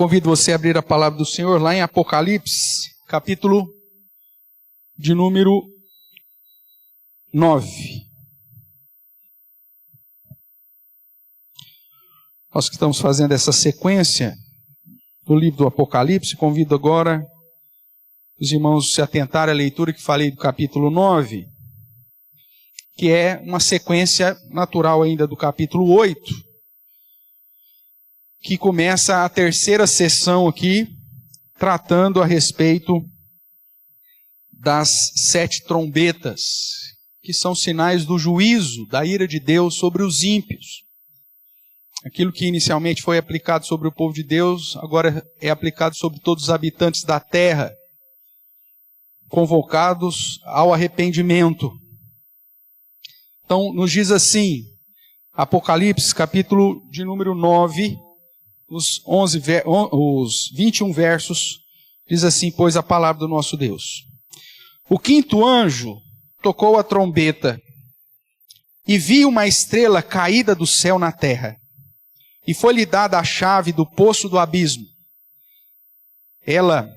Convido você a abrir a palavra do Senhor lá em Apocalipse, capítulo de número 9. Nós que estamos fazendo essa sequência do livro do Apocalipse, convido agora os irmãos se atentarem à leitura que falei do capítulo 9, que é uma sequência natural ainda do capítulo 8, que começa a terceira sessão aqui, tratando a respeito das 7 trombetas, que são sinais do juízo, da ira de Deus sobre os ímpios. Aquilo que inicialmente foi aplicado sobre o povo de Deus, agora é aplicado sobre todos os habitantes da terra, convocados ao arrependimento. Então, nos diz assim, Apocalipse, capítulo de número 9, os 21 versos, diz assim, pois a palavra do nosso Deus. O 5º anjo tocou a trombeta, e vi uma estrela caída do céu na terra, e foi-lhe dada a chave do poço do abismo. Ela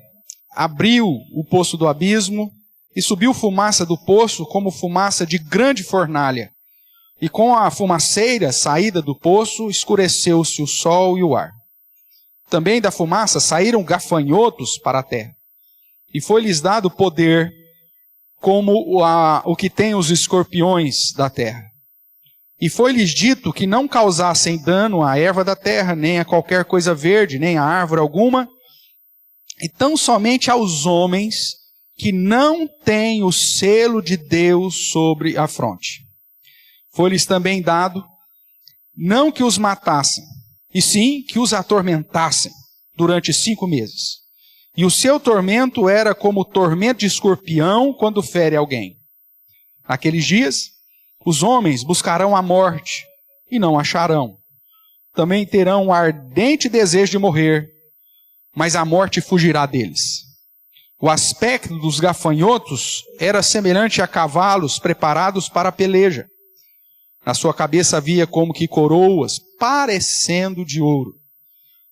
abriu o poço do abismo, e subiu fumaça do poço como fumaça de grande fornalha. E com a fumaceira saída do poço, escureceu-se o sol e o ar. Também da fumaça saíram gafanhotos para a terra. E foi-lhes dado poder como o que tem os escorpiões da terra. E foi-lhes dito que não causassem dano à erva da terra, nem a qualquer coisa verde, nem a árvore alguma, e tão somente aos homens que não têm o selo de Deus sobre a fronte. Foi-lhes também dado, não que os matassem, e sim que os atormentassem durante 5 meses. E o seu tormento era como o tormento de escorpião quando fere alguém. Naqueles dias, os homens buscarão a morte e não acharão. Também terão um ardente desejo de morrer, mas a morte fugirá deles. O aspecto dos gafanhotos era semelhante a cavalos preparados para a peleja. Na sua cabeça havia como que coroas, parecendo de ouro.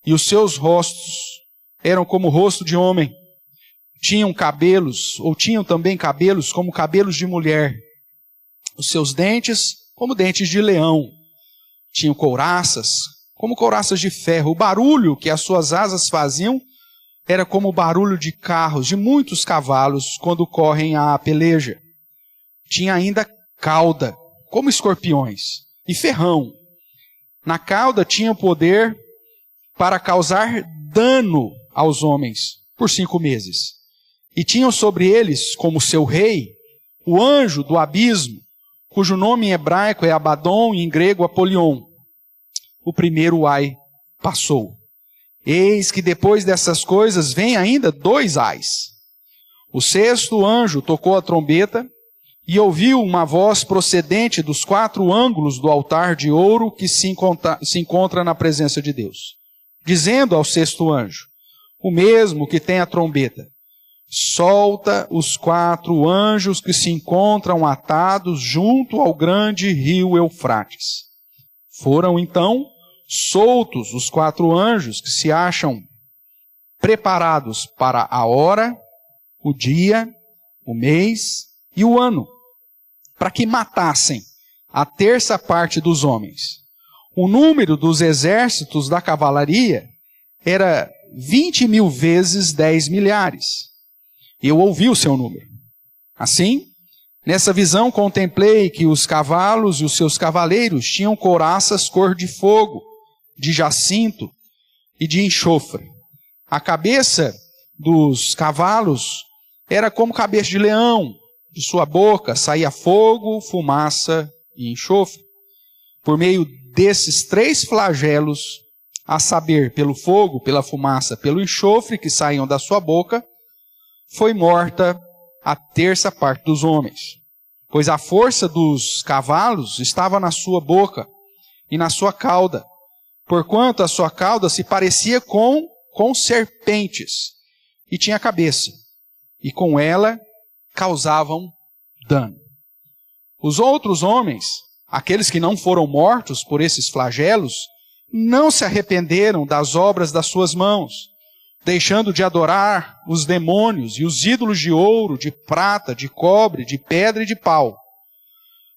E os seus rostos eram como o rosto de homem. Tinham também cabelos como cabelos de mulher. Os seus dentes como dentes de leão. Tinham couraças como couraças de ferro. O barulho que as suas asas faziam era como o barulho de carros, de muitos cavalos, quando correm à peleja. Tinha ainda cauda, como escorpiões, e ferrão. Na cauda tinha poder para causar dano aos homens por 5 meses. E tinham sobre eles, como seu rei, o anjo do abismo, cujo nome em hebraico é Abaddon e em grego Apolion. O primeiro ai passou. Eis que depois dessas coisas vem ainda 2 ais. O 6º anjo tocou a trombeta e ouviu uma voz procedente dos 4 ângulos do altar de ouro que se encontra na presença de Deus, dizendo ao 6º anjo, o mesmo que tem a trombeta, solta os 4 anjos que se encontram atados junto ao grande rio Eufrates. Foram então soltos os 4 anjos que se acham preparados para a hora, o dia, o mês e o ano, para que matassem a 1/3 parte dos homens. O número dos exércitos da cavalaria era 20.000 vezes 10 milhares. Eu ouvi o seu número. Assim, nessa visão contemplei que os cavalos e os seus cavaleiros tinham couraças cor de fogo, de jacinto e de enxofre. A cabeça dos cavalos era como cabeça de leão. De sua boca saía fogo, fumaça e enxofre. Por meio desses 3 flagelos, a saber, pelo fogo, pela fumaça, pelo enxofre que saíam da sua boca, foi morta a 1/3 parte dos homens. Pois a força dos cavalos estava na sua boca e na sua cauda, porquanto a sua cauda se parecia com serpentes, e tinha cabeça, e com ela causavam dano. Os outros homens, aqueles que não foram mortos por esses flagelos, não se arrependeram das obras das suas mãos, deixando de adorar os demônios e os ídolos de ouro, de prata, de cobre, de pedra e de pau,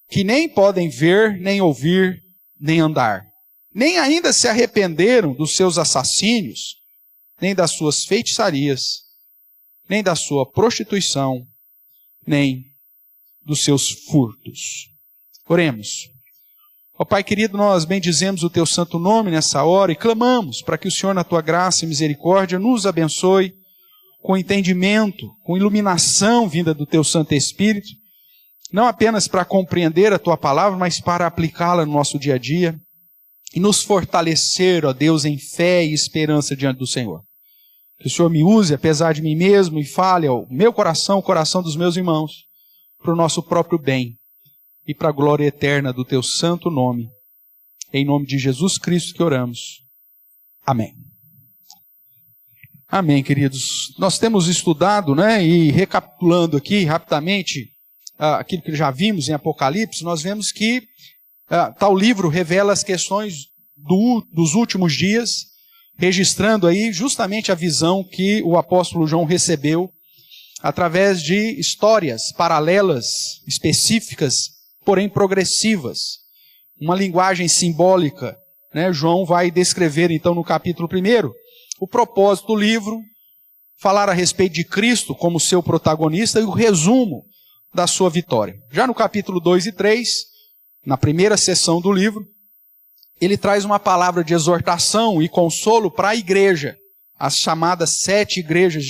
que nem podem ver, nem ouvir, nem andar. Nem ainda se arrependeram dos seus assassínios, nem das suas feitiçarias, nem da sua prostituição, nem dos seus furtos. Oremos. Ó Pai querido, nós bendizemos o Teu santo nome nessa hora e clamamos para que o Senhor, na Tua graça e misericórdia, nos abençoe com entendimento, com iluminação vinda do Teu Santo Espírito, não apenas para compreender a Tua palavra, mas para aplicá-la no nosso dia a dia e nos fortalecer, ó Deus, em fé e esperança diante do Senhor. Que o Senhor me use, apesar de mim mesmo, e fale ao meu coração, o coração dos meus irmãos, para o nosso próprio bem e para a glória eterna do Teu santo nome. Em nome de Jesus Cristo que oramos. Amém. Amém, queridos. Nós temos estudado, e recapitulando aqui rapidamente aquilo que já vimos em Apocalipse, nós vemos que tal livro revela as questões dos últimos dias, registrando aí justamente a visão que o apóstolo João recebeu através de histórias paralelas, específicas, porém progressivas. Uma linguagem simbólica. João vai descrever então no capítulo 1 o propósito do livro, falar a respeito de Cristo como seu protagonista e o resumo da sua vitória. Já no capítulo 2 e 3, na primeira seção do livro, ele traz uma palavra de exortação e consolo para a igreja, as chamadas 7 igrejas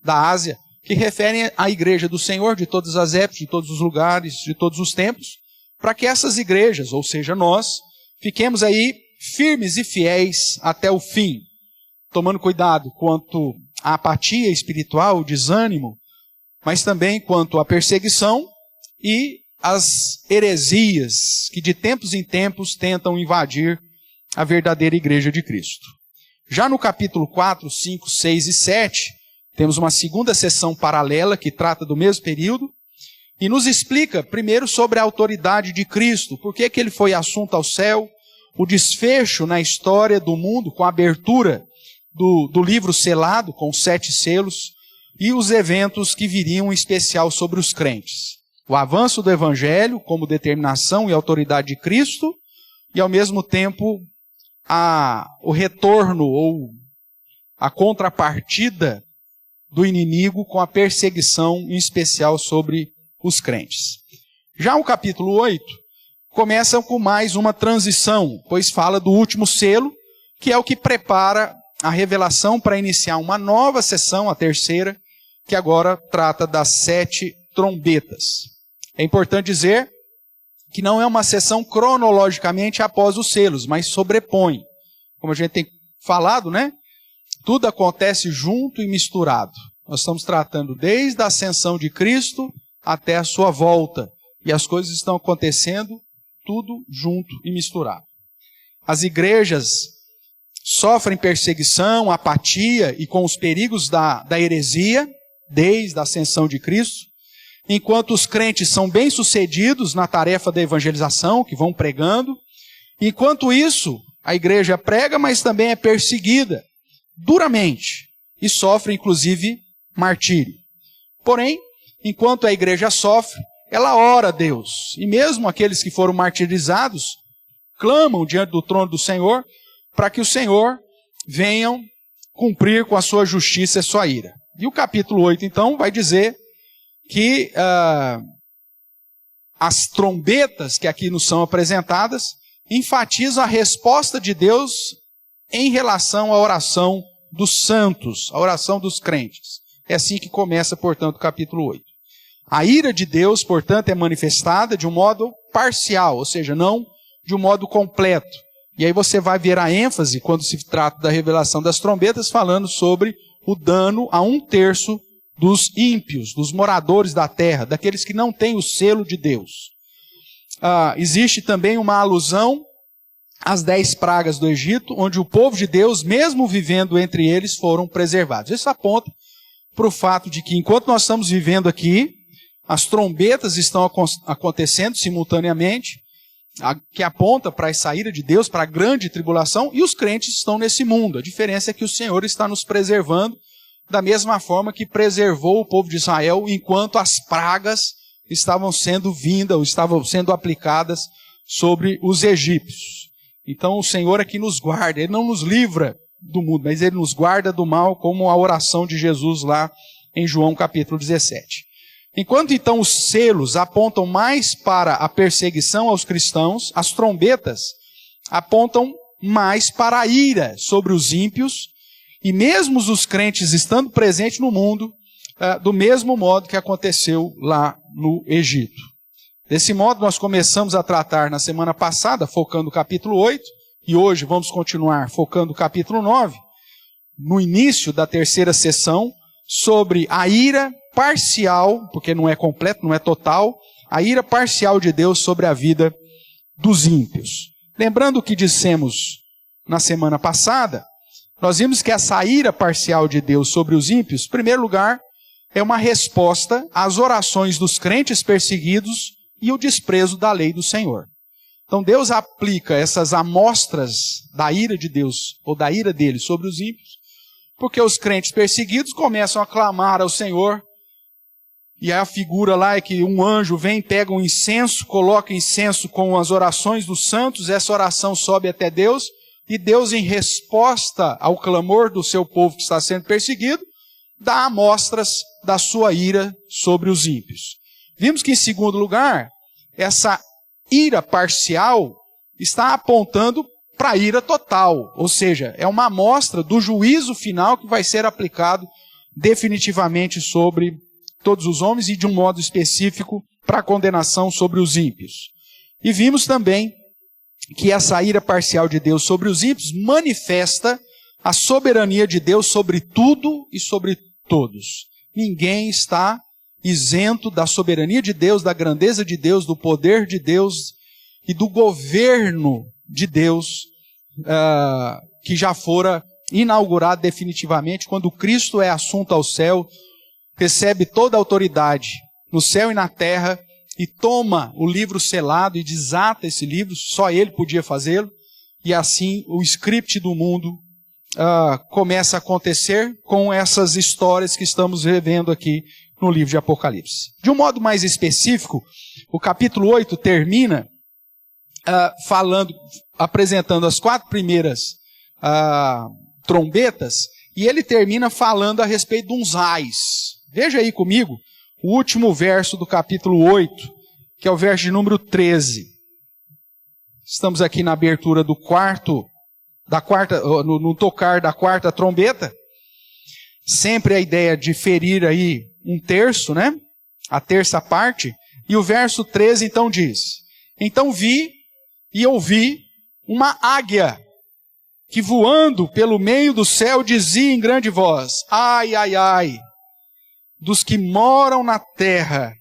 da Ásia, que referem à igreja do Senhor, de todas as épocas, de todos os lugares, de todos os tempos, para que essas igrejas, ou seja, nós, fiquemos aí firmes e fiéis até o fim, tomando cuidado quanto à apatia espiritual, o desânimo, mas também quanto à perseguição e as heresias que de tempos em tempos tentam invadir a verdadeira igreja de Cristo. Já no capítulo 4, 5, 6 e 7, temos uma segunda seção paralela que trata do mesmo período e nos explica primeiro sobre a autoridade de Cristo, por que ele foi assunto ao céu, o desfecho na história do mundo com a abertura do livro selado com 7 selos e os eventos que viriam em especial sobre os crentes. O avanço do Evangelho como determinação e autoridade de Cristo e ao mesmo tempo o retorno ou a contrapartida do inimigo com a perseguição em especial sobre os crentes. Já o capítulo 8 começa com mais uma transição, pois fala do último selo, que é o que prepara a revelação para iniciar uma nova sessão, a terceira, que agora trata das 7 trombetas. É importante dizer que não é uma sessão cronologicamente após os selos, mas sobrepõe. Como a gente tem falado, tudo acontece junto e misturado. Nós estamos tratando desde a ascensão de Cristo até a sua volta. E as coisas estão acontecendo tudo junto e misturado. As igrejas sofrem perseguição, apatia e com os perigos da heresia, desde a ascensão de Cristo, enquanto os crentes são bem-sucedidos na tarefa da evangelização, que vão pregando. Enquanto isso, a igreja prega, mas também é perseguida duramente e sofre, inclusive, martírio. Porém, enquanto a igreja sofre, ela ora a Deus. E mesmo aqueles que foram martirizados clamam diante do trono do Senhor para que o Senhor venha cumprir com a sua justiça e a sua ira. E o capítulo 8, então, vai dizer que as trombetas que aqui nos são apresentadas enfatizam a resposta de Deus em relação à oração dos santos, a oração dos crentes. É assim que começa, portanto, o capítulo 8. A ira de Deus, portanto, é manifestada de um modo parcial, ou seja, não de um modo completo. E aí você vai ver a ênfase, quando se trata da revelação das trombetas, falando sobre o dano a 1/3 dos ímpios, dos moradores da terra, daqueles que não têm o selo de Deus. Existe também uma alusão às 10 pragas do Egito, onde o povo de Deus, mesmo vivendo entre eles, foram preservados. Isso aponta para o fato de que, enquanto nós estamos vivendo aqui, as trombetas estão acontecendo simultaneamente, que aponta para essa ira de Deus, para a grande tribulação, e os crentes estão nesse mundo. A diferença é que o Senhor está nos preservando da mesma forma que preservou o povo de Israel enquanto as pragas estavam sendo vindas, ou estavam sendo aplicadas sobre os egípcios. Então o Senhor é que nos guarda, Ele não nos livra do mundo, mas Ele nos guarda do mal, como a oração de Jesus lá em João capítulo 17. Enquanto então os selos apontam mais para a perseguição aos cristãos, as trombetas apontam mais para a ira sobre os ímpios, e mesmo os crentes estando presentes no mundo, do mesmo modo que aconteceu lá no Egito. Desse modo, nós começamos a tratar na semana passada, focando no capítulo 8, e hoje vamos continuar focando no capítulo 9, no início da terceira sessão, sobre a ira parcial, porque não é completo, não é total, a ira parcial de Deus sobre a vida dos ímpios. Lembrando o que dissemos na semana passada, nós vimos que essa ira parcial de Deus sobre os ímpios, em primeiro lugar, é uma resposta às orações dos crentes perseguidos e o desprezo da lei do Senhor. Então Deus aplica essas amostras da ira de Deus, ou da ira dele sobre os ímpios, porque os crentes perseguidos começam a clamar ao Senhor, e a figura lá é que um anjo vem, pega um incenso, coloca incenso com as orações dos santos, essa oração sobe até Deus, e Deus, em resposta ao clamor do seu povo que está sendo perseguido, dá amostras da sua ira sobre os ímpios. Vimos que, em segundo lugar, essa ira parcial está apontando para a ira total, ou seja, é uma amostra do juízo final que vai ser aplicado definitivamente sobre todos os homens e de um modo específico para a condenação sobre os ímpios. E vimos também que essa ira parcial de Deus sobre os ímpios manifesta a soberania de Deus sobre tudo e sobre todos. Ninguém está isento da soberania de Deus, da grandeza de Deus, do poder de Deus e do governo de Deus, que já fora inaugurado definitivamente quando Cristo é assunto ao céu, recebe toda a autoridade no céu e na terra e toma o livro selado e desata esse livro, só Ele podia fazê-lo, e assim o script do mundo começa a acontecer com essas histórias que estamos revendo aqui no livro de Apocalipse. De um modo mais específico, o capítulo 8 termina apresentando as 4 primeiras trombetas, e ele termina falando a respeito de uns ais. Veja aí comigo o último verso do capítulo 8, que é o verso de número 13. Estamos aqui na abertura do no tocar da quarta trombeta. Sempre a ideia de ferir aí um terço, né? A terça parte. E o verso 13 então diz: Então vi e ouvi uma águia que voando pelo meio do céu dizia em grande voz: Ai, ai, ai, dos que moram na terra,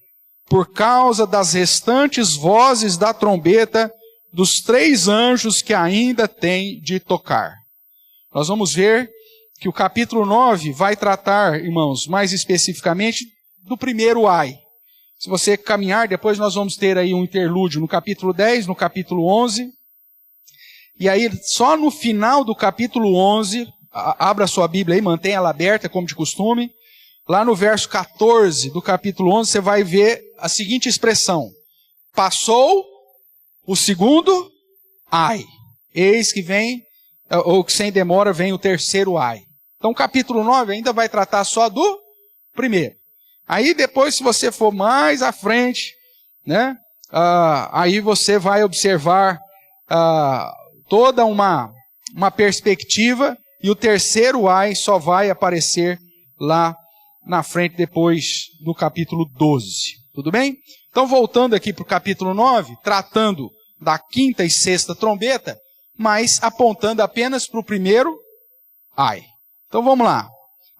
por causa das restantes vozes da trombeta dos 3 anjos que ainda têm de tocar. Nós vamos ver que o capítulo 9 vai tratar, irmãos, mais especificamente do primeiro ai. Se você caminhar, depois nós vamos ter aí um interlúdio no capítulo 10, no capítulo 11. E aí, só no final do capítulo 11, abra sua Bíblia aí, mantenha ela aberta, como de costume. Lá no verso 14 do capítulo 11, você vai ver a seguinte expressão: Passou o segundo ai. Eis que vem, ou que sem demora vem o terceiro ai. Então o capítulo 9 ainda vai tratar só do primeiro. Aí depois, se você for mais à frente, né, aí você vai observar toda uma perspectiva, e o terceiro ai só vai aparecer lá na frente depois do capítulo 12. Tudo bem? Então voltando aqui para o capítulo 9, tratando da quinta e sexta trombeta, mas apontando apenas para o primeiro ai. Então vamos lá.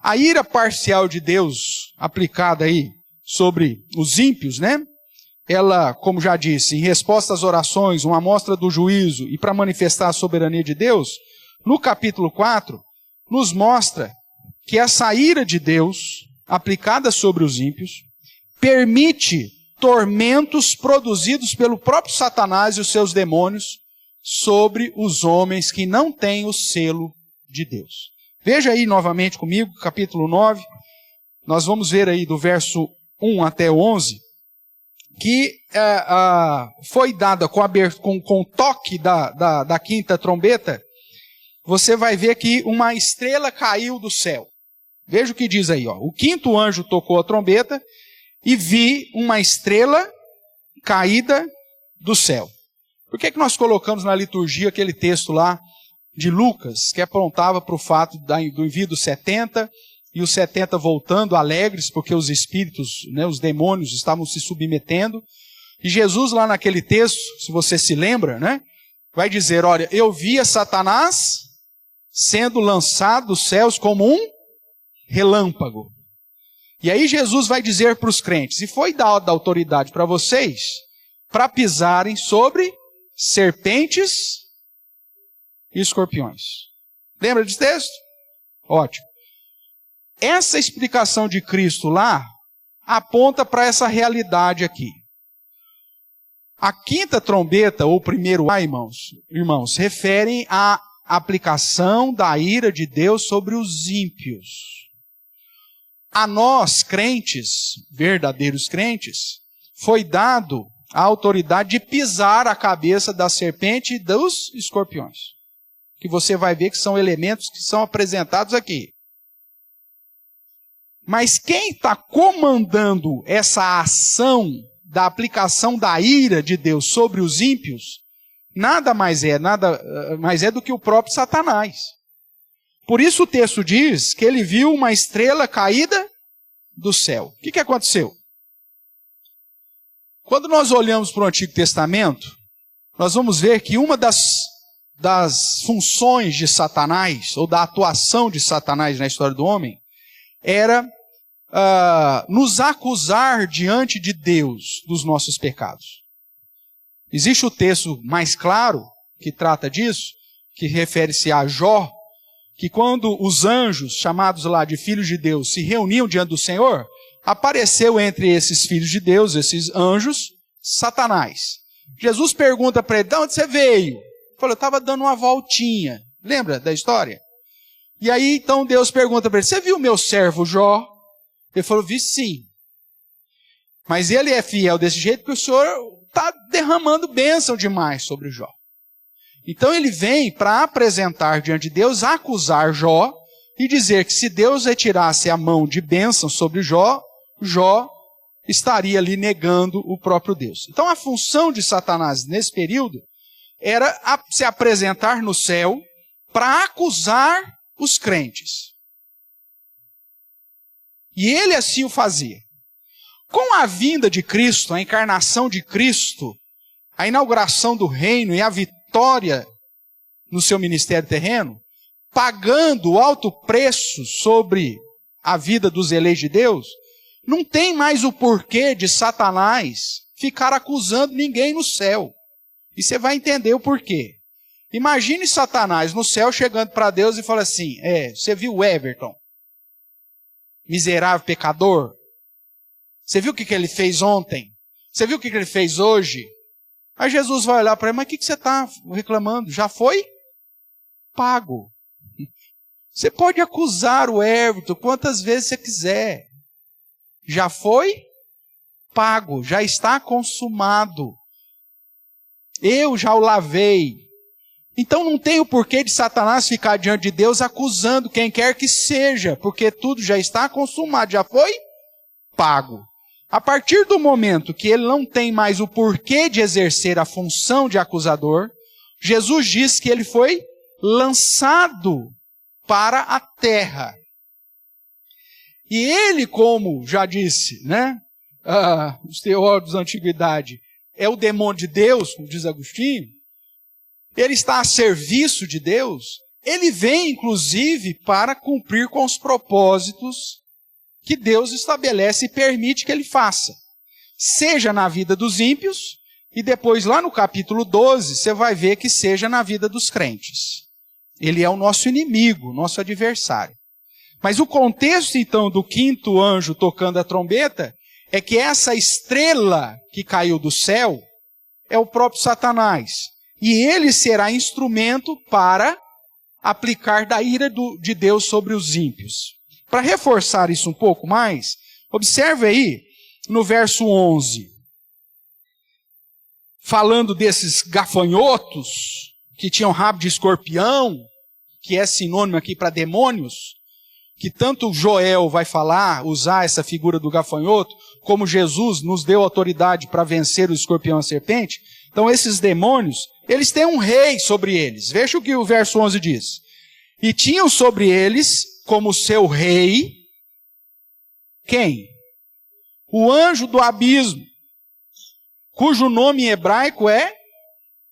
A ira parcial de Deus aplicada aí sobre os ímpios, né? Ela, como já disse, em resposta às orações, uma amostra do juízo e para manifestar a soberania de Deus, no capítulo 4, nos mostra que essa ira de Deus aplicada sobre os ímpios permite tormentos produzidos pelo próprio Satanás e os seus demônios sobre os homens que não têm o selo de Deus. Veja aí novamente comigo, capítulo 9, nós vamos ver aí do verso 1 até 11, que foi dada com o toque da quinta trombeta. Você vai ver que uma estrela caiu do céu. Veja o que diz aí, ó. O quinto anjo tocou a trombeta e vi uma estrela caída do céu. Por que nós colocamos na liturgia aquele texto lá de Lucas, que apontava para o fato do envio dos 70, e os 70 voltando alegres, porque os espíritos, né, os demônios estavam se submetendo. E Jesus lá naquele texto, se você se lembra, né, vai dizer, olha, eu via Satanás sendo lançado dos céus como um relâmpago. E aí Jesus vai dizer para os crentes, e foi dada autoridade para vocês, para pisarem sobre serpentes e escorpiões. Lembra desse texto? Ótimo. Essa explicação de Cristo lá aponta para essa realidade aqui. A quinta trombeta, ou primeiro irmãos, referem à aplicação da ira de Deus sobre os ímpios. A nós, crentes, verdadeiros crentes, foi dado a autoridade de pisar a cabeça da serpente e dos escorpiões. Que você vai ver que são elementos que são apresentados aqui. Mas quem está comandando essa ação da aplicação da ira de Deus sobre os ímpios, nada mais é do que o próprio Satanás. Por isso o texto diz que ele viu uma estrela caída do céu. O que aconteceu? Quando nós olhamos para o Antigo Testamento, nós vamos ver que uma das funções de Satanás, ou da atuação de Satanás na história do homem, era nos acusar diante de Deus dos nossos pecados. Existe o texto mais claro que trata disso, que refere-se a Jó, que quando os anjos, chamados lá de filhos de Deus, se reuniam diante do Senhor, apareceu entre esses filhos de Deus, esses anjos, Satanás. Jesus pergunta para ele, de onde você veio? Ele falou, eu estava dando uma voltinha. Lembra da história? E aí então Deus pergunta para ele, você viu meu servo Jó? Ele falou, vi sim. Mas ele é fiel desse jeito porque o Senhor está derramando bênção demais sobre Jó. Então ele vem para apresentar diante de Deus, acusar Jó e dizer que se Deus retirasse a mão de bênção sobre Jó, Jó estaria ali negando o próprio Deus. Então a função de Satanás nesse período era se apresentar no céu para acusar os crentes. E ele assim o fazia. Com a vinda de Cristo, a encarnação de Cristo, a inauguração do reino e a vitória no seu ministério terreno, pagando alto preço sobre a vida dos eleitos de Deus, não tem mais o porquê de Satanás ficar acusando ninguém no céu. E você vai entender o porquê. Imagine Satanás no céu chegando para Deus e falando assim, você viu o Everton? Miserável pecador? Você viu o que ele fez ontem? Você viu o que ele fez hoje? Aí Jesus vai olhar para ele, mas o que você está reclamando? Já foi pago. Você pode acusar o Everton quantas vezes você quiser. Já foi pago, já está consumado. Eu já o lavei. Então não tem o porquê de Satanás ficar diante de Deus acusando quem quer que seja, porque tudo já está consumado, já foi pago. A partir do momento que ele não tem mais o porquê de exercer a função de acusador, Jesus diz que ele foi lançado para a terra. E ele, como já disse, os teólogos da antiguidade, é o demônio de Deus, como diz Agostinho, ele está a serviço de Deus, ele vem, inclusive, para cumprir com os propósitos que Deus estabelece e permite que ele faça. Seja na vida dos ímpios, e depois lá no capítulo 12, você vai ver que seja na vida dos crentes. Ele é o nosso inimigo, nosso adversário. Mas o contexto, então, do quinto anjo tocando a trombeta, é que essa estrela que caiu do céu é o próprio Satanás. E ele será instrumento para aplicar da ira de Deus sobre os ímpios. Para reforçar isso um pouco mais, observe aí no verso 11. Falando desses gafanhotos que tinham rabo de escorpião, que é sinônimo aqui para demônios, que tanto Joel vai falar, usar essa figura do gafanhoto, como Jesus nos deu autoridade para vencer o escorpião e a serpente. Então esses demônios, eles têm um rei sobre eles. Veja o que o verso 11 diz. E tinham sobre eles, como seu rei, quem? O anjo do abismo, cujo nome em hebraico é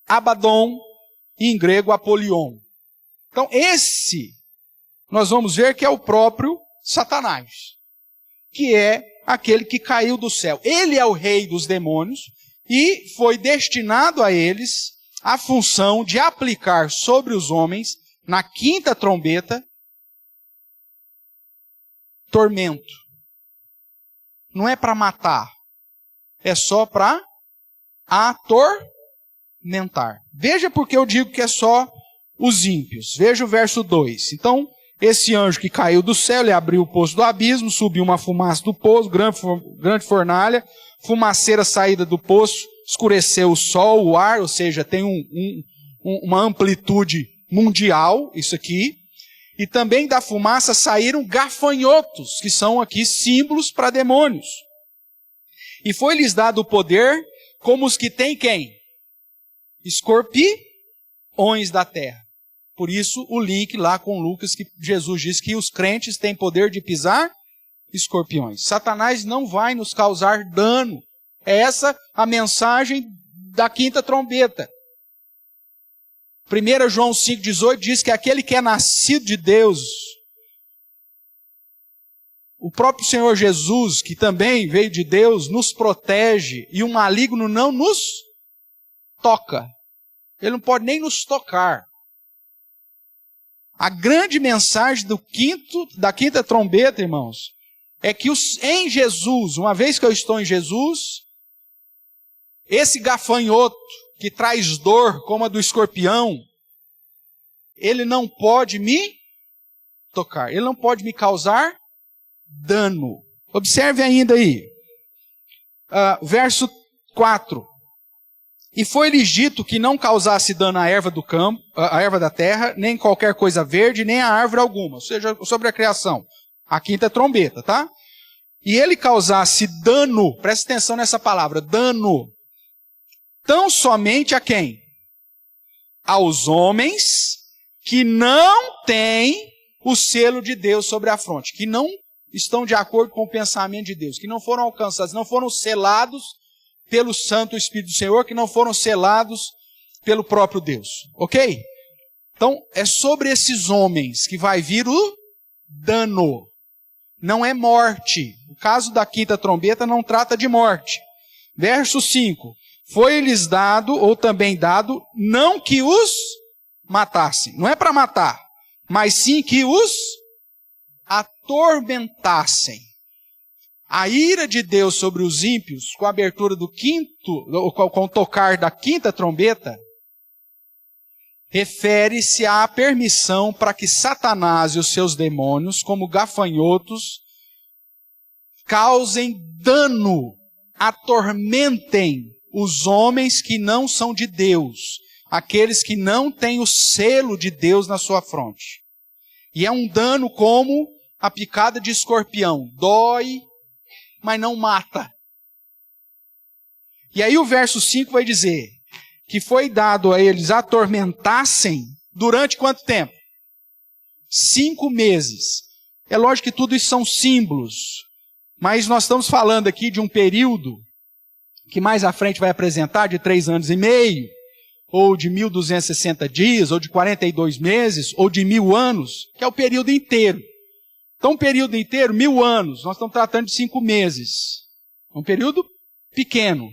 Abaddon, e em grego Apolion. Então esse, nós vamos ver que é o próprio Satanás, que é aquele que caiu do céu. Ele é o rei dos demônios e foi destinado a eles a função de aplicar sobre os homens, na quinta trombeta, tormento. Não é para matar, é só para atormentar. Veja porque eu digo que é só os ímpios. Veja o verso 2. Então, esse anjo que caiu do céu, ele abriu o poço do abismo, subiu uma fumaça do poço, grande fornalha, fumaceira saída do poço, escureceu o sol, o ar, ou seja, tem uma amplitude mundial, isso aqui. E também da fumaça saíram gafanhotos, que são aqui símbolos para demônios. E foi-lhes dado o poder como os que têm quem? Escorpiões da terra. Por isso o link lá com Lucas, que Jesus diz que os crentes têm poder de pisar escorpiões. Satanás não vai nos causar dano. É essa a mensagem da quinta trombeta. 1 João 5,18 diz que aquele que é nascido de Deus, o próprio Senhor Jesus, que também veio de Deus, nos protege e o maligno não nos toca. Ele não pode nem nos tocar. A grande mensagem da quinta trombeta, irmãos, é que em Jesus, uma vez que eu estou em Jesus, esse gafanhoto que traz dor, como a do escorpião, ele não pode me tocar, ele não pode me causar dano. Observe ainda aí, verso 4. E foi-lhes dito que não causasse dano à erva do campo, à erva da terra, nem qualquer coisa verde, nem a árvore alguma, ou seja, sobre a criação. A quinta trombeta, tá? E ele causasse dano, presta atenção nessa palavra, dano, tão somente a quem? Aos homens que não têm o selo de Deus sobre a fronte, que não estão de acordo com o pensamento de Deus, que não foram alcançados, não foram selados pelo Santo Espírito do Senhor, que não foram selados pelo próprio Deus. Ok? Então, é sobre esses homens que vai vir o dano. Não é morte. O caso da quinta trombeta não trata de morte. Verso 5. Foi-lhes dado, ou também dado, não que os matassem. Não é para matar, mas sim que os atormentassem. A ira de Deus sobre os ímpios, com a abertura do com o tocar da quinta trombeta, refere-se à permissão para que Satanás e os seus demônios, como gafanhotos, causem dano, atormentem os homens que não são de Deus, aqueles que não têm o selo de Deus na sua fronte. E é um dano como a picada de escorpião, dói, mas não mata. E aí o verso 5 vai dizer que foi dado a eles atormentassem durante quanto tempo? 5 meses. É lógico que tudo isso são símbolos, mas nós estamos falando aqui de um período que mais à frente vai apresentar de 3 anos e meio, ou de 1.260 dias, ou de 42 meses, ou de 1.000 anos, que é o período inteiro. Então, um período inteiro, 1.000 anos, nós estamos tratando de 5 meses. É um período pequeno.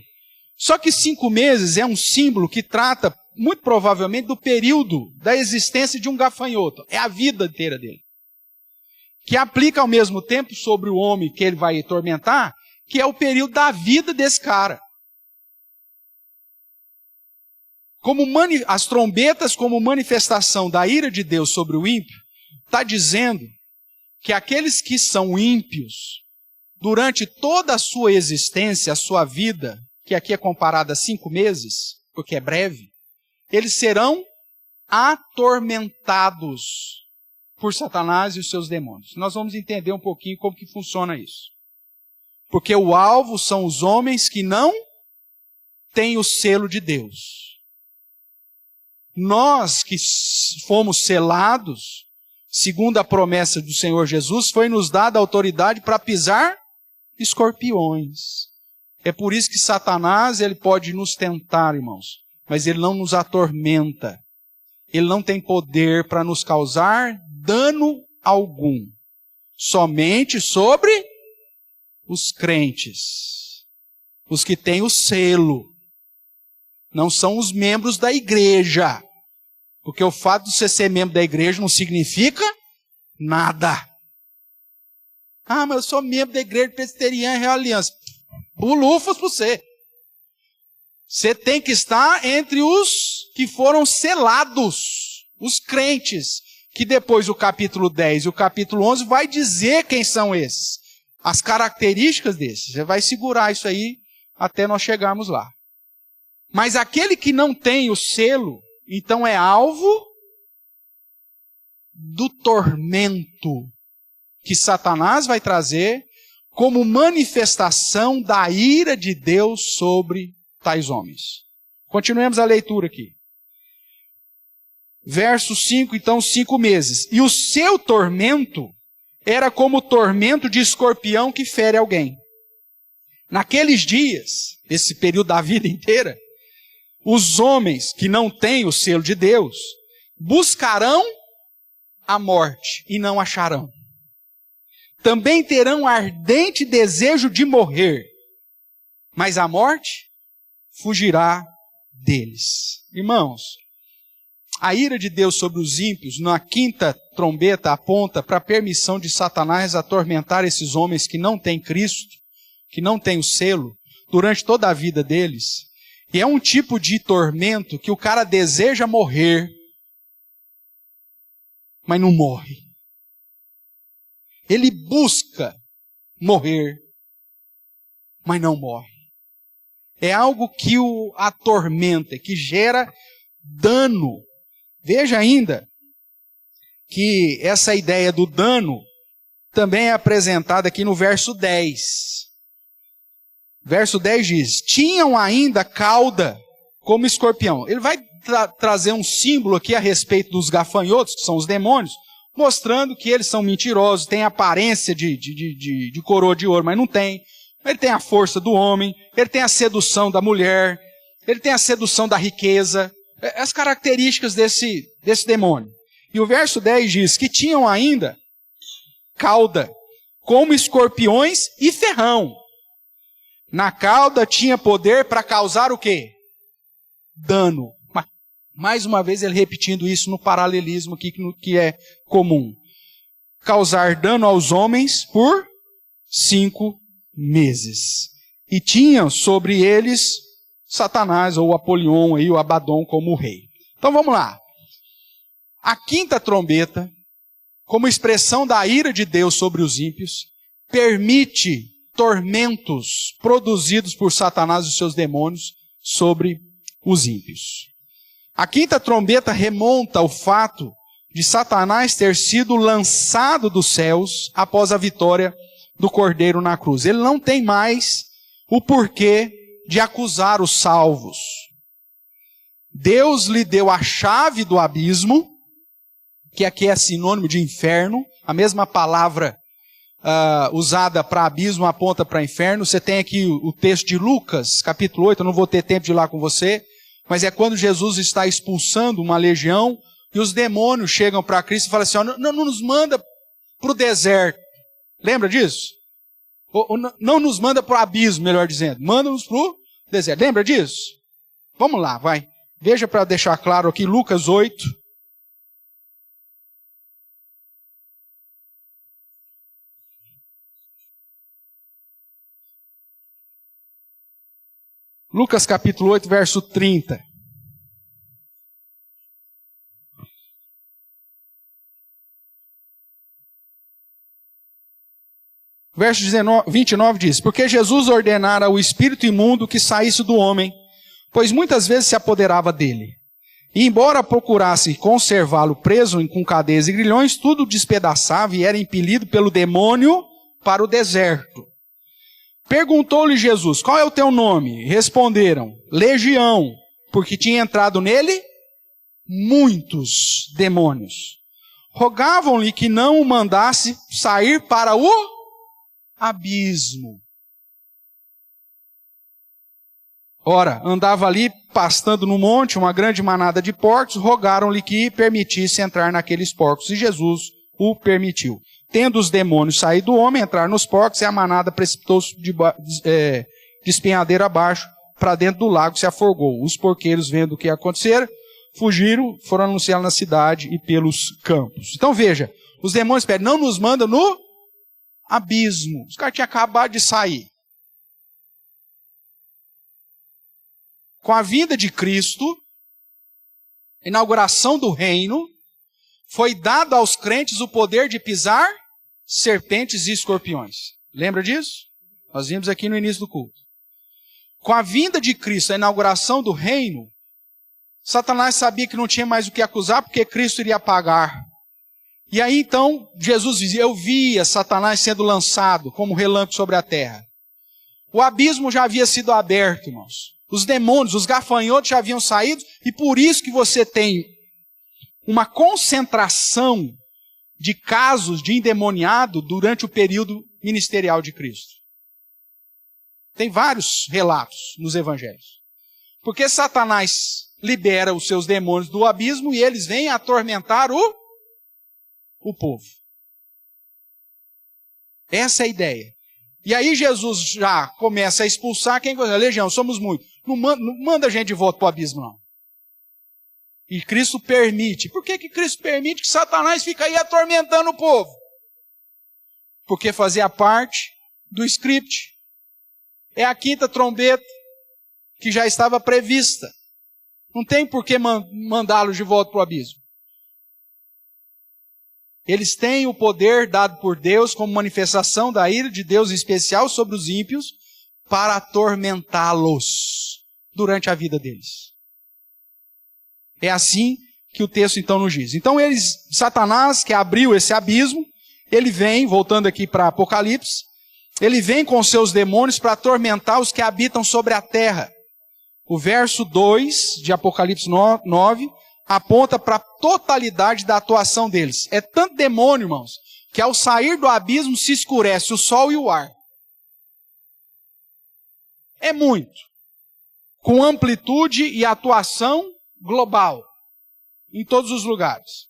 Só que 5 meses é um símbolo que trata, muito provavelmente, do período da existência de um gafanhoto. É a vida inteira dele. Que aplica ao mesmo tempo sobre o homem que ele vai atormentar, que é o período da vida desse cara. As trombetas como manifestação da ira de Deus sobre o ímpio, está dizendo que aqueles que são ímpios, durante toda a sua existência, a sua vida, que aqui é comparada a 5 meses, porque é breve, eles serão atormentados por Satanás e os seus demônios. Nós vamos entender um pouquinho como que funciona isso. Porque o alvo são os homens que não têm o selo de Deus. Nós que fomos selados, segundo a promessa do Senhor Jesus, foi nos dada autoridade para pisar escorpiões. É por isso que Satanás, ele pode nos tentar, irmãos, mas ele não nos atormenta. Ele não tem poder para nos causar dano algum. Somente sobre os crentes. Os que têm o selo. Não são os membros da igreja. Porque o fato de você ser membro da igreja não significa nada. Ah, mas eu sou membro da igreja presbiteriana e Real Aliança. Bulufas para você. Você tem que estar entre os que foram selados, os crentes, que depois o capítulo 10 e o capítulo 11 vai dizer quem são esses, as características desses. Você vai segurar isso aí até nós chegarmos lá. Mas aquele que não tem o selo, então é alvo do tormento que Satanás vai trazer como manifestação da ira de Deus sobre tais homens. Continuemos a leitura aqui. Verso 5, então, 5 meses. E o seu tormento era como o tormento de escorpião que fere alguém. Naqueles dias, esse período da vida inteira, os homens que não têm o selo de Deus buscarão a morte e não acharão. Também terão ardente desejo de morrer, mas a morte fugirá deles. Irmãos, a ira de Deus sobre os ímpios, na 5ª trombeta, aponta para a permissão de Satanás atormentar esses homens que não têm Cristo, que não têm o selo, durante toda a vida deles. E é um tipo de tormento que o cara deseja morrer, mas não morre. Ele busca morrer, mas não morre. É algo que o atormenta, que gera dano. Veja ainda que essa ideia do dano também é apresentada aqui no verso 10. Verso 10 diz: tinham ainda cauda como escorpião. Ele vai trazer um símbolo aqui a respeito dos gafanhotos, que são os demônios, mostrando que eles são mentirosos, têm aparência de coroa de ouro, mas não tem. Ele tem a força do homem, ele tem a sedução da mulher, ele tem a sedução da riqueza, as características desse demônio. E o verso 10 diz que tinham ainda cauda, como escorpiões e ferrão. Na cauda tinha poder para causar o quê? Dano. Mais uma vez ele repetindo isso no paralelismo aqui que é comum. Causar dano aos homens por 5 meses. E tinha sobre eles Satanás, ou Apolion, aí, o Abaddon como o rei. Então vamos lá. A 5ª trombeta, como expressão da ira de Deus sobre os ímpios, permite tormentos produzidos por Satanás e os seus demônios sobre os ímpios. A 5ª trombeta remonta ao fato de Satanás ter sido lançado dos céus após a vitória do Cordeiro na cruz. Ele não tem mais o porquê de acusar os salvos. Deus lhe deu a chave do abismo, que aqui é sinônimo de inferno. A mesma palavra usada para abismo aponta para inferno. Você tem aqui o texto de Lucas, capítulo 8, eu não vou ter tempo de ir lá com você, mas é quando Jesus está expulsando uma legião e os demônios chegam para Cristo e falam assim: não nos manda para o deserto. Lembra disso? Não nos manda para o abismo, melhor dizendo. Manda-nos para o deserto. Lembra disso? Vamos lá, vai. Veja para deixar claro aqui, Lucas 8. Lucas capítulo 8, verso 30. Verso 29 diz: porque Jesus ordenara ao espírito imundo que saísse do homem, pois muitas vezes se apoderava dele. E embora procurasse conservá-lo preso com cadeias e grilhões, tudo despedaçava e era impelido pelo demônio para o deserto. Perguntou-lhe Jesus: qual é o teu nome? Responderam: Legião, porque tinha entrado nele muitos demônios. Rogavam-lhe que não o mandasse sair para o abismo. Ora, andava ali pastando no monte uma grande manada de porcos, rogaram-lhe que permitisse entrar naqueles porcos, e Jesus o permitiu. Tendo os demônios saído do homem, entrar nos porcos, e a manada precipitou-se de espinhadeira abaixo, para dentro do lago, se afogou. Os porqueiros, vendo o que ia acontecer, fugiram, foram anunciar na cidade e pelos campos. Então veja, os demônios pedem: não nos manda no abismo. Os caras tinham acabado de sair. Com a vinda de Cristo, a inauguração do reino, foi dado aos crentes o poder de pisar serpentes e escorpiões. Lembra disso? Nós vimos aqui no início do culto. Com a vinda de Cristo, a inauguração do reino, Satanás sabia que não tinha mais o que acusar, porque Cristo iria pagar. E aí então, Jesus dizia: eu via Satanás sendo lançado como relâmpago sobre a terra. O abismo já havia sido aberto, irmãos. Os demônios, os gafanhotos já haviam saído, e por isso que você tem uma concentração de casos de endemoniado durante o período ministerial de Cristo. Tem vários relatos nos evangelhos. Porque Satanás libera os seus demônios do abismo e eles vêm atormentar o povo. Essa é a ideia. E aí Jesus já começa a expulsar quem? A legião, somos muitos. Não manda a gente de volta para o abismo, não. E Cristo permite. Por que Cristo permite que Satanás fique aí atormentando o povo? Porque fazia parte do script. É a quinta trombeta que já estava prevista. Não tem por que mandá-los de volta para o abismo. Eles têm o poder dado por Deus como manifestação da ira de Deus especial sobre os ímpios para atormentá-los durante a vida deles. É assim que o texto então nos diz. Então Satanás, que abriu esse abismo, ele vem, voltando aqui para Apocalipse, ele vem com seus demônios para atormentar os que habitam sobre a terra. O verso 2 de Apocalipse 9 aponta para a totalidade da atuação deles. É tanto demônio, irmãos, que ao sair do abismo se escurece o sol e o ar. É muito. Com amplitude e atuação global. Em todos os lugares.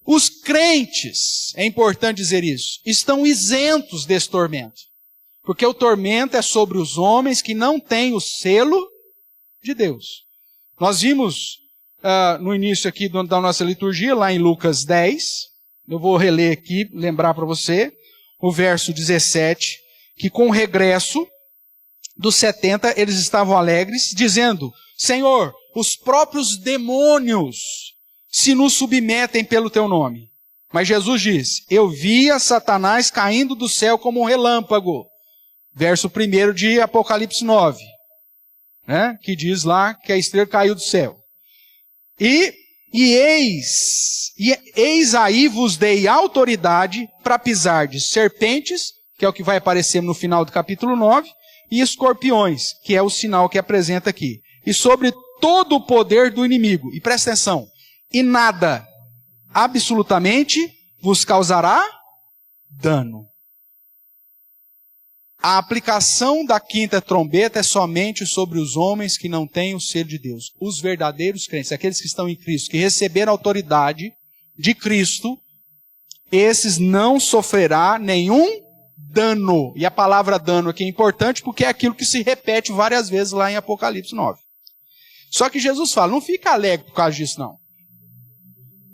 Os crentes, é importante dizer isso, estão isentos desse tormento. Porque o tormento é sobre os homens que não têm o selo de Deus. Nós vimos no início aqui da nossa liturgia, lá em Lucas 10, eu vou reler aqui, lembrar para você, o verso 17, que com o regresso dos 70, eles estavam alegres, dizendo: Senhor, os próprios demônios se nos submetem pelo teu nome. Mas Jesus diz: eu via Satanás caindo do céu como um relâmpago. Verso 1 de Apocalipse 9, né? Que diz lá que a estrela caiu do céu. E eis aí vos dei autoridade para pisar de serpentes, que é o que vai aparecer no final do capítulo 9, e escorpiões, que é o sinal que apresenta aqui. E sobre todo o poder do inimigo. E presta atenção. E nada, absolutamente, vos causará dano. A aplicação da quinta trombeta é somente sobre os homens que não têm o selo de Deus. Os verdadeiros crentes, aqueles que estão em Cristo, que receberam a autoridade de Cristo, esses não sofrerá nenhum dano. E a palavra dano aqui é importante porque é aquilo que se repete várias vezes lá em Apocalipse 9. Só que Jesus fala: não fica alegre por causa disso, não.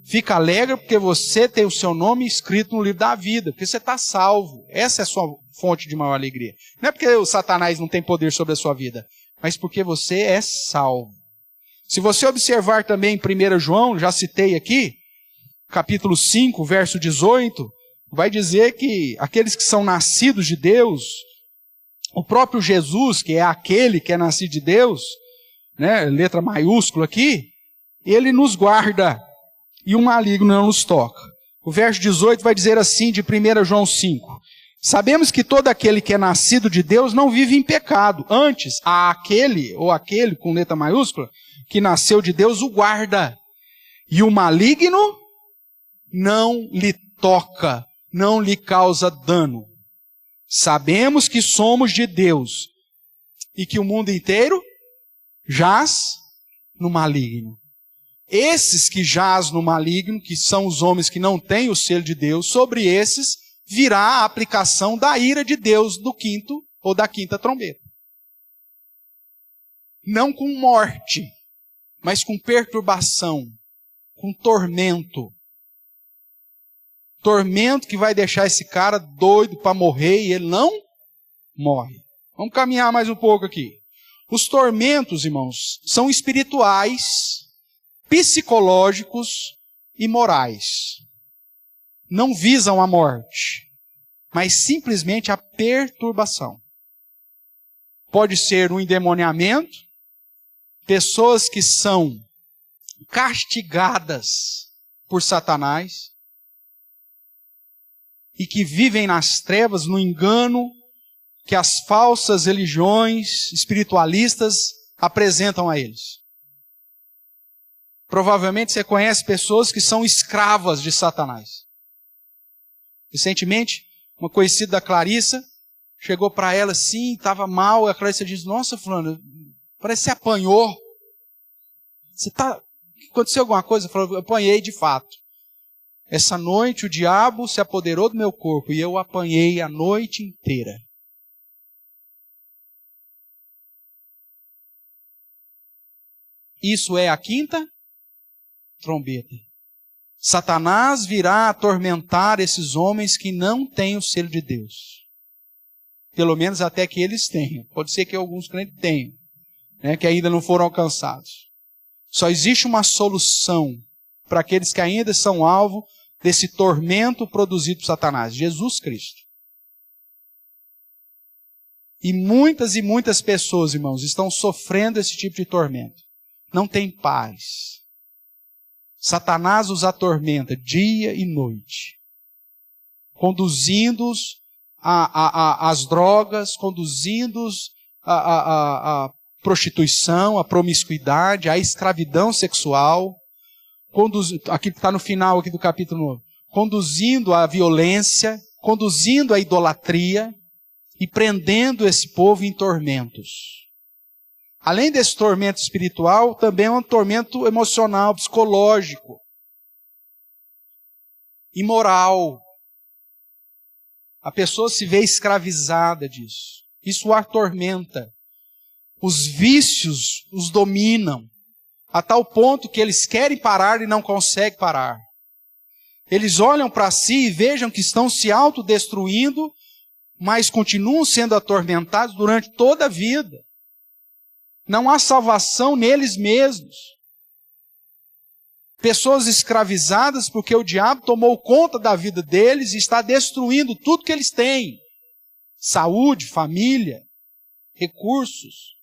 Fica alegre porque você tem o seu nome escrito no livro da vida, porque você está salvo. Essa é a sua fonte de maior alegria. Não é porque o Satanás não tem poder sobre a sua vida. mas porque você é salvo. Se você observar também em 1 João, já citei aqui, capítulo 5, verso 18, vai dizer que aqueles que são nascidos de Deus, o próprio Jesus, que é aquele que é nascido de Deus, né, letra maiúscula aqui, ele nos guarda e o maligno não nos toca. O verso 18 vai dizer assim de 1 João 5. Sabemos que todo aquele que é nascido de Deus não vive em pecado. Antes, aquele com letra maiúscula, que nasceu de Deus o guarda. E o maligno não lhe toca, não lhe causa dano. Sabemos que somos de Deus e que o mundo inteiro jaz no maligno. Esses que jaz no maligno, que são os homens que não têm o selo de Deus, sobre esses virá a aplicação da ira de Deus do quinto ou da quinta trombeta. Não com morte, mas com perturbação, com tormento. Tormento que vai deixar esse cara doido para morrer e ele não morre. Vamos caminhar mais um pouco aqui. Os tormentos, irmãos, são espirituais, psicológicos e morais. Não visam a morte, mas simplesmente a perturbação. Pode ser um endemoniamento, pessoas que são castigadas por Satanás e que vivem nas trevas, no engano que as falsas religiões espiritualistas apresentam a eles. Provavelmente você conhece pessoas que são escravas de Satanás. Recentemente, uma conhecida da Clarissa chegou para ela assim, estava mal, e a Clarissa disse, nossa, fulano, parece que você apanhou. Aconteceu alguma coisa? Falou, eu apanhei de fato. Essa noite o diabo se apoderou do meu corpo e eu apanhei a noite inteira. Isso é a quinta trombeta. Satanás virá atormentar esses homens que não têm o selo de Deus. Pelo menos até que eles tenham. Pode ser que alguns crentes tenham, né, que ainda não foram alcançados. Só existe uma solução para aqueles que ainda são alvo desse tormento produzido por Satanás. Jesus Cristo. E muitas pessoas, irmãos, estão sofrendo esse tipo de tormento. Não tem paz. Satanás os atormenta dia e noite, conduzindo-os às drogas, conduzindo-os à prostituição, à promiscuidade, à escravidão sexual, aqui está no final aqui do capítulo 9, conduzindo à violência, conduzindo à idolatria e prendendo esse povo em tormentos. Além desse tormento espiritual, também é um tormento emocional, psicológico, imoral. A pessoa se vê escravizada disso. Isso o atormenta. Os vícios os dominam, a tal ponto que eles querem parar e não conseguem parar. Eles olham para si e vejam que estão se autodestruindo, mas continuam sendo atormentados durante toda a vida. Não há salvação neles mesmos. Pessoas escravizadas porque o diabo tomou conta da vida deles e está destruindo tudo que eles têm. Saúde, família, recursos.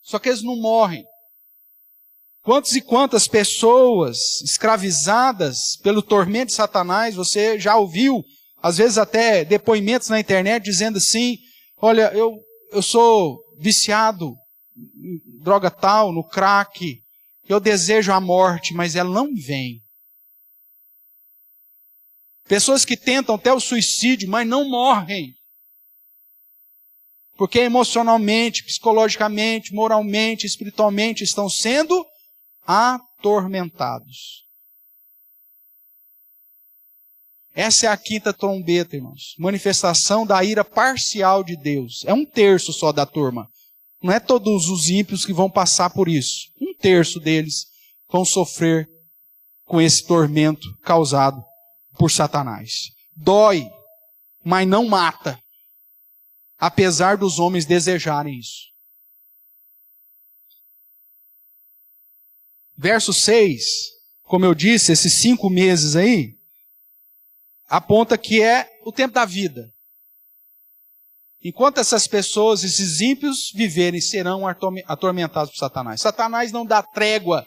Só que eles não morrem. Quantas e quantas pessoas escravizadas pelo tormento de Satanás, você já ouviu, às vezes até depoimentos na internet dizendo assim, olha, eu sou viciado em droga tal, no crack, eu desejo a morte, mas ela não vem. Pessoas que tentam até o suicídio, mas não morrem. Porque emocionalmente, psicologicamente, moralmente, espiritualmente estão sendo atormentados. Essa é a quinta trombeta, irmãos. Manifestação da ira parcial de Deus. É 1/3 só da turma. Não é todos os ímpios que vão passar por isso. 1/3 deles vão sofrer com esse tormento causado por Satanás. Dói, mas não mata. Apesar dos homens desejarem isso. Verso 6, como eu disse, esses 5 meses aí, aponta que é o tempo da vida. Enquanto essas pessoas, esses ímpios viverem, serão atormentados por Satanás. Satanás não dá trégua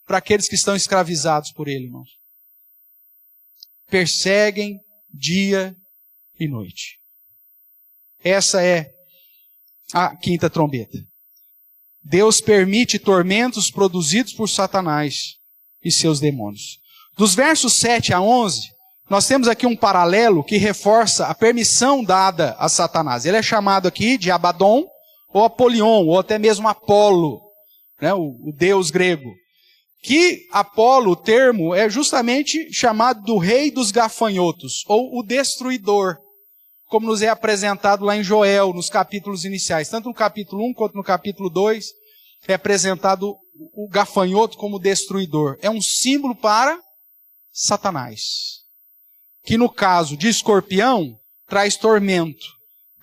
para aqueles que estão escravizados por ele, irmãos. Perseguem dia e noite. Essa é a quinta trombeta. Deus permite tormentos produzidos por Satanás e seus demônios. Dos versos 7 a 11, nós temos aqui um paralelo que reforça a permissão dada a Satanás. Ele é chamado aqui de Abaddon, ou Apolion, ou até mesmo Apolo, né, o deus grego. Que Apolo, o termo, é justamente chamado do rei dos gafanhotos, ou o destruidor, como nos é apresentado lá em Joel, nos capítulos iniciais. Tanto no capítulo 1 quanto no capítulo 2, é apresentado o gafanhoto como destruidor. É um símbolo para Satanás, que no caso de escorpião, traz tormento,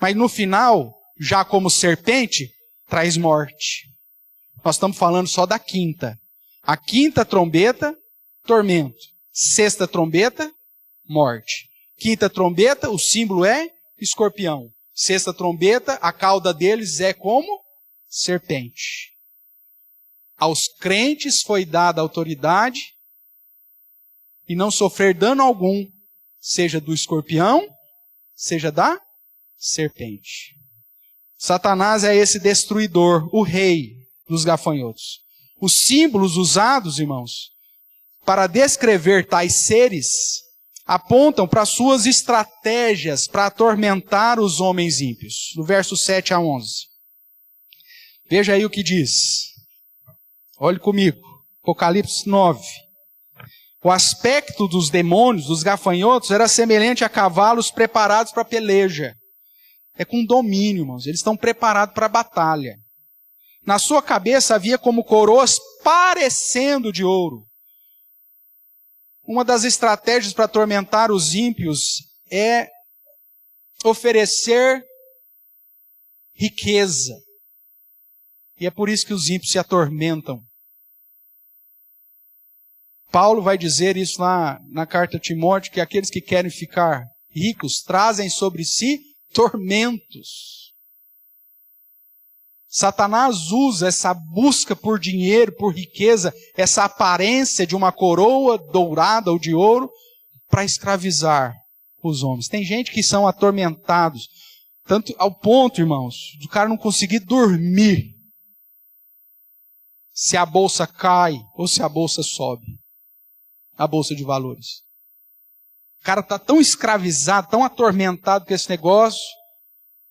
mas no final, já como serpente, traz morte. Nós estamos falando só da quinta. A quinta trombeta, tormento. Sexta trombeta, morte. Quinta trombeta, o símbolo é escorpião. Sexta trombeta, a cauda deles é como serpente. Aos crentes foi dada autoridade e não sofrer dano algum, seja do escorpião, seja da serpente. Satanás é esse destruidor, o rei dos gafanhotos. Os símbolos usados, irmãos, para descrever tais seres, apontam para suas estratégias para atormentar os homens ímpios. Do verso 7 a 11. Veja aí o que diz. Olhe comigo. Apocalipse 9. O aspecto dos demônios, dos gafanhotos, era semelhante a cavalos preparados para a peleja. É com domínio, irmãos. Eles estão preparados para a batalha. Na sua cabeça havia como coroas parecendo de ouro. Uma das estratégias para atormentar os ímpios é oferecer riqueza. E é por isso que os ímpios se atormentam. Paulo vai dizer isso lá na carta a Timóteo, que aqueles que querem ficar ricos trazem sobre si tormentos. Satanás usa essa busca por dinheiro, por riqueza, essa aparência de uma coroa dourada ou de ouro, para escravizar os homens. Tem gente que são atormentados, tanto ao ponto, irmãos, do cara não conseguir dormir, se a bolsa cai ou se a bolsa sobe, a bolsa de valores. O cara está tão escravizado, tão atormentado com esse negócio,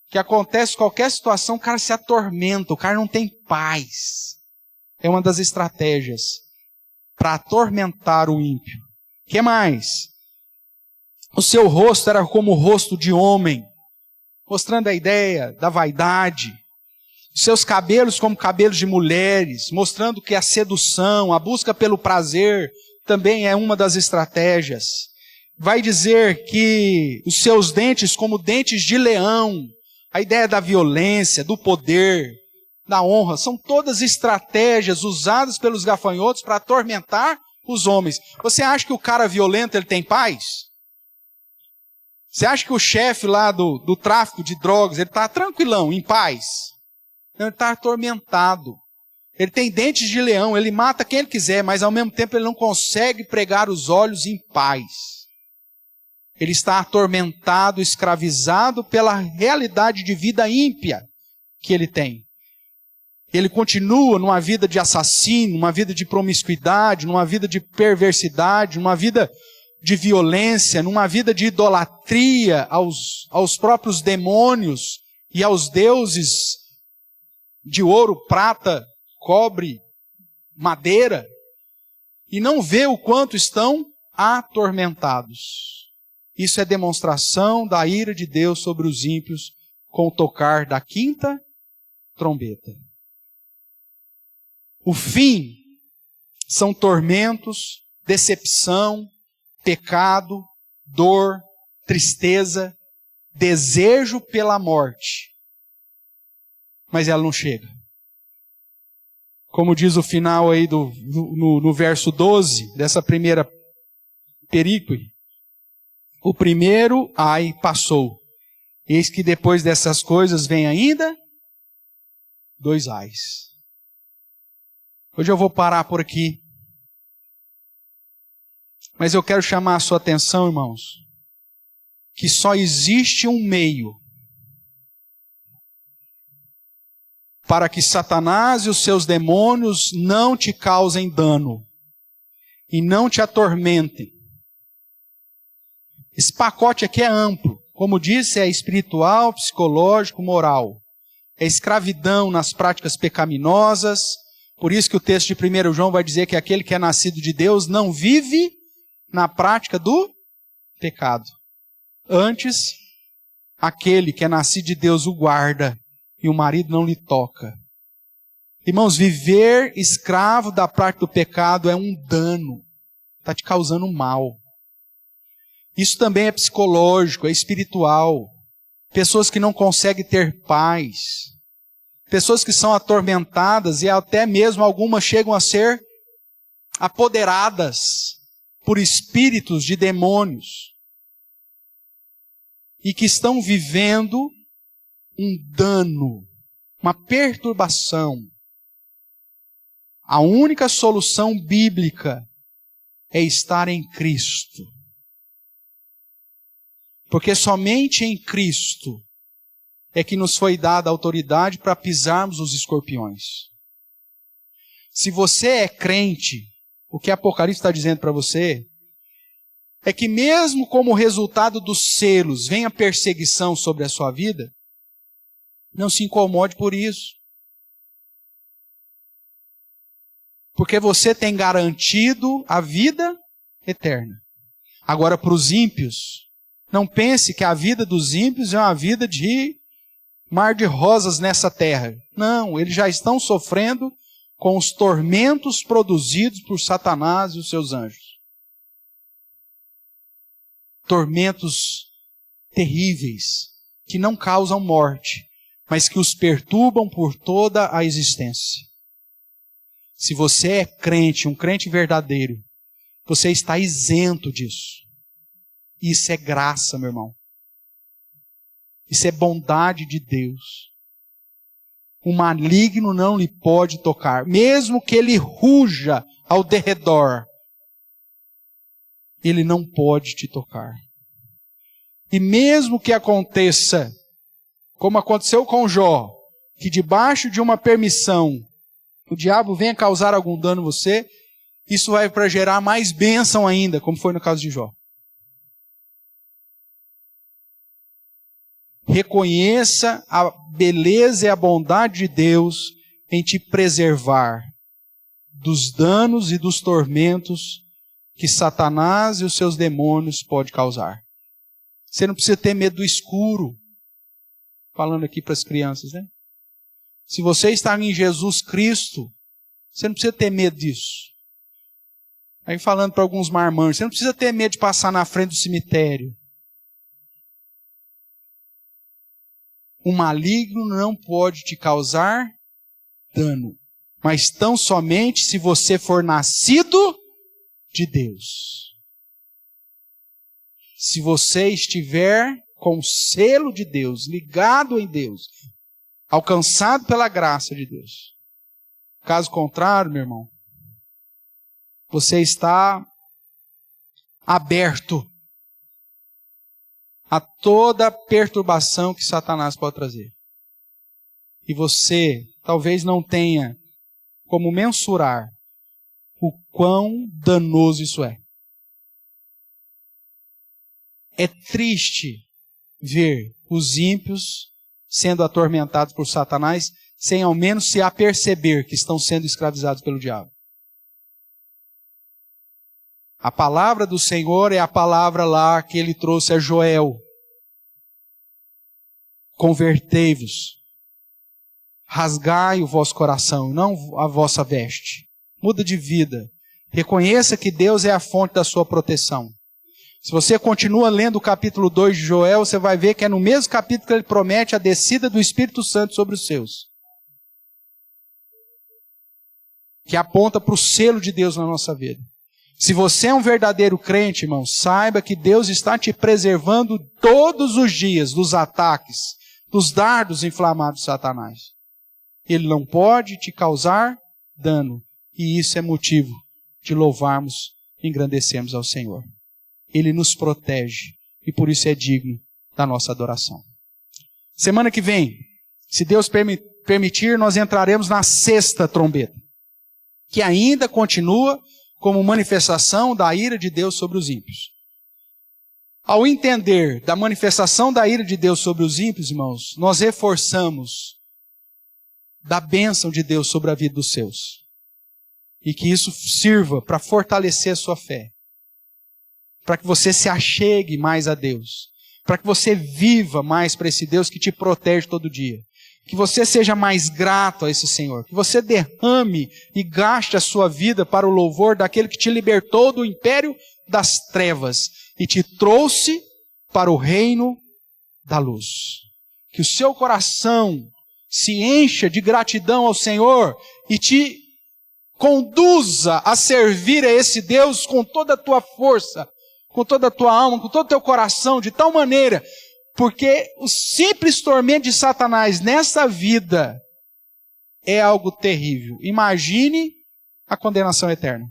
que acontece qualquer situação, o cara se atormenta, o cara não tem paz. É uma das estratégias para atormentar o ímpio. O que mais? O seu rosto era como o rosto de homem, mostrando a ideia da vaidade. Seus cabelos como cabelos de mulheres, mostrando que a sedução, a busca pelo prazer, também é uma das estratégias. Vai dizer que os seus dentes como dentes de leão, a ideia da violência, do poder, da honra, são todas estratégias usadas pelos gafanhotos para atormentar os homens. Você acha que o cara violento ele tem paz? Você acha que o chefe lá do tráfico de drogas, ele está tranquilão, em paz? Não, ele está atormentado. Ele tem dentes de leão, ele mata quem ele quiser, mas ao mesmo tempo ele não consegue pregar os olhos em paz. Ele está atormentado, escravizado pela realidade de vida ímpia que ele tem. Ele continua numa vida de assassino, numa vida de promiscuidade, numa vida de perversidade, numa vida de violência, numa vida de idolatria aos próprios demônios e aos deuses de ouro, prata, cobre, madeira, e não vê o quanto estão atormentados. Isso é demonstração da ira de Deus sobre os ímpios com o tocar da quinta trombeta. O fim são tormentos, decepção, pecado, dor, tristeza, desejo pela morte. Mas ela não chega. Como diz o final aí no verso 12, dessa primeira perícope. O primeiro ai passou. Eis que depois dessas coisas vem ainda 2 ais. Hoje eu vou parar por aqui. Mas eu quero chamar a sua atenção, irmãos, que só existe um meio para que Satanás e os seus demônios não te causem dano e não te atormentem. Esse pacote aqui é amplo. Como disse, é espiritual, psicológico, moral. É escravidão nas práticas pecaminosas. Por isso que o texto de 1 João vai dizer que aquele que é nascido de Deus não vive na prática do pecado. Antes, aquele que é nascido de Deus o guarda e o marido não lhe toca. Irmãos, viver escravo da prática do pecado é um dano. Está te causando mal. Isso também é psicológico, é espiritual. Pessoas que não conseguem ter paz. Pessoas que são atormentadas e até mesmo algumas chegam a ser apoderadas por espíritos de demônios. E que estão vivendo um dano, uma perturbação. A única solução bíblica é estar em Cristo. Porque somente em Cristo é que nos foi dada a autoridade para pisarmos os escorpiões. Se você é crente, o que Apocalipse está dizendo para você é que mesmo como resultado dos selos venha perseguição sobre a sua vida, não se incomode por isso. Porque você tem garantido a vida eterna. Agora, para os ímpios, não pense que a vida dos ímpios é uma vida de mar de rosas nessa terra. Não, eles já estão sofrendo com os tormentos produzidos por Satanás e os seus anjos. Tormentos terríveis, que não causam morte, mas que os perturbam por toda a existência. Se você é crente, um crente verdadeiro, você está isento disso. Isso é graça, meu irmão. Isso é bondade de Deus. O maligno não lhe pode tocar, mesmo que ele ruja ao derredor. Ele não pode te tocar. E mesmo que aconteça, como aconteceu com Jó, que debaixo de uma permissão, o diabo venha causar algum dano a você, isso vai para gerar mais bênção ainda, como foi no caso de Jó. Reconheça a beleza e a bondade de Deus em te preservar dos danos e dos tormentos que Satanás e os seus demônios podem causar. Você não precisa ter medo do escuro. Falando aqui para as crianças, né? Se você está em Jesus Cristo, você não precisa ter medo disso. Aí falando para alguns marmanjos, você não precisa ter medo de passar na frente do cemitério. O maligno não pode te causar dano, mas tão somente se você for nascido de Deus. Se você estiver com o selo de Deus, ligado em Deus, alcançado pela graça de Deus. Caso contrário, meu irmão, você está aberto a toda perturbação que Satanás pode trazer. E você talvez não tenha como mensurar o quão danoso isso é. É triste ver os ímpios sendo atormentados por Satanás sem ao menos se aperceber que estão sendo escravizados pelo diabo. A palavra do Senhor é a palavra lá que ele trouxe a Joel. Convertei-vos, rasgai o vosso coração, não a vossa veste. Muda de vida. Reconheça que Deus é a fonte da sua proteção. Se você continua lendo o capítulo 2 de Joel, você vai ver que é no mesmo capítulo que ele promete a descida do Espírito Santo sobre os seus. que aponta para o selo de Deus na nossa vida. Se você é um verdadeiro crente, irmão, saiba que Deus está te preservando todos os dias dos ataques, dos dardos inflamados de Satanás. Ele não pode te causar dano. E isso é motivo de louvarmos e engrandecermos ao Senhor. Ele nos protege e por isso é digno da nossa adoração. Semana que vem, se Deus permitir, nós entraremos na 6ª trombeta, que ainda continua como manifestação da ira de Deus sobre os ímpios. Ao entender da manifestação da ira de Deus sobre os ímpios, irmãos, nós reforçamos da bênção de Deus sobre a vida dos seus. E que isso sirva para fortalecer a sua fé. Para que você se achegue mais a Deus. Para que você viva mais para esse Deus que te protege todo dia. Que você seja mais grato a esse Senhor. Que você derrame e gaste a sua vida para o louvor daquele que te libertou do império das trevas e te trouxe para o reino da luz. Que o seu coração se encha de gratidão ao Senhor e te conduza a servir a esse Deus com toda a tua força, com toda a tua alma, com todo o teu coração, de tal maneira, porque o simples tormento de Satanás nessa vida é algo terrível. Imagine a condenação eterna.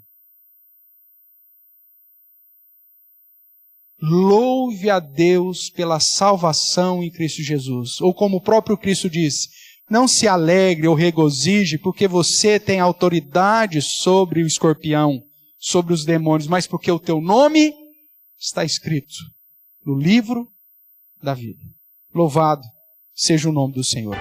Louve a Deus pela salvação em Cristo Jesus. Ou como o próprio Cristo diz, não se alegre ou regozije porque você tem autoridade sobre o escorpião, sobre os demônios, mas porque o teu nome está escrito no livro da vida. Louvado seja o nome do Senhor.